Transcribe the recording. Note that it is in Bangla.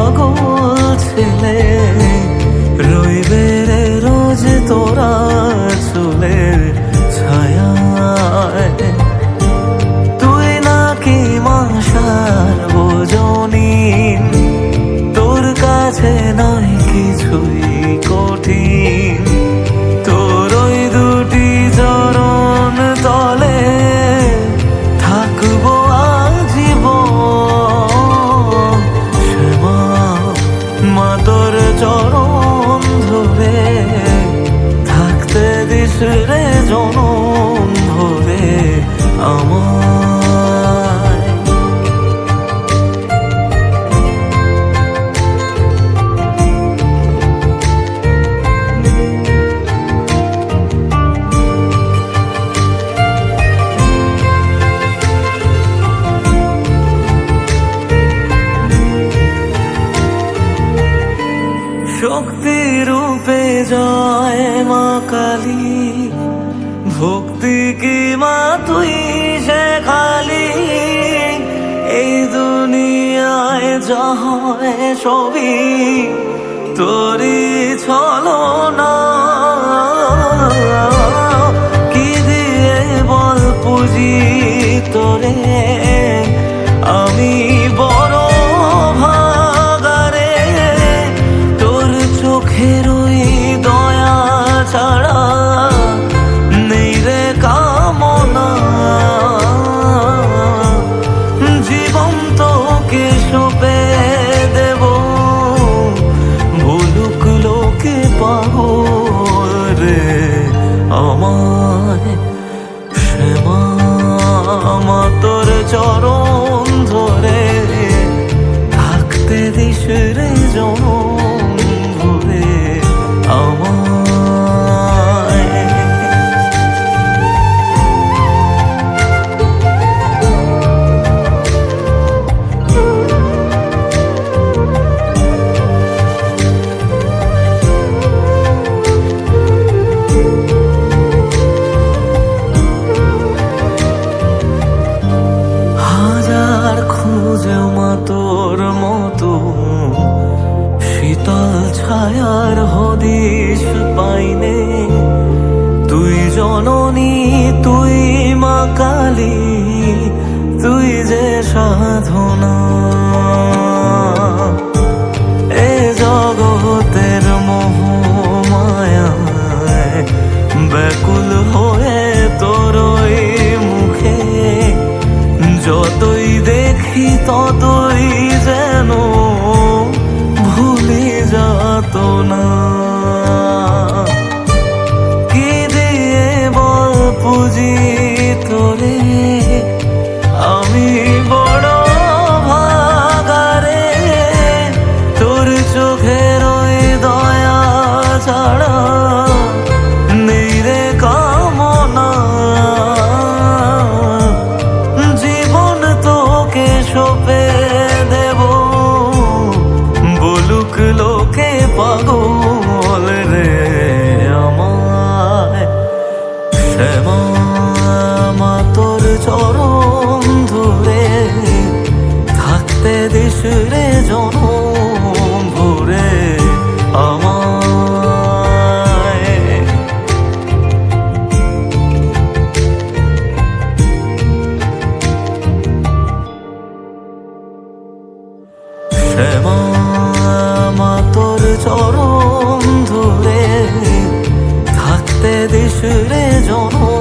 পাগল ছেলে রইবে রে রোজ তোরা চুলের ছায়ায়। তুই নাকি মাসার বোঝনি, তোর কাছে নাই কিছুই কঠিন। তোর ওই দুটি চরণ তলে থাকবো আজীবন। শ্যামা মা তোর চরণ ধরে থাকতে দিস রে জনম ভরে আমায়। শক্তি রূপে জয় মা কালী, ভক্তি কি মা তুই শেখালি। এই দুনিয়ায় যা হয় সবই তোরই ছলনা। কি দিয়ে বল পুজি তোরে আমি বড় ভাগারে। তোর চোখের ওই দয়া ছাড়া নেই রে কামনা। জীবন তোকে সঁপে দেব, বলুক লোকে পাগল রে আমায়। শ্যামা মা তোর চরণ ধরে থাকতে দিস রে জনম ভরে আমায়। হাজার খুঁজে মা তোর মতো শীতল ছায়ার হদিশ পাইনে। তুই জননী তুই মা কালী, তুই যে সাধনা। এ জগতের মোহ মায়ায় ব্যাকুল হয়ে তোর ওই মুখে যতই দেখি ততই যেন ভুলে যাত না। কি দিয়ে বল পুজি তোরে আমি বড় ভাগারে। তোর চোখের ওই দয়া ছাড়া নেই রে কামনা। জীবন তোকে সঁপে দেব, বলুক লোকে পাগল রে আমায়। শ্যামা মা তোর চরণ ধরে থাকতে দিস রে জনম ভরে আমায়। শ্যামা মা তোর চরণ ধরে থাকতে দিস রে জনম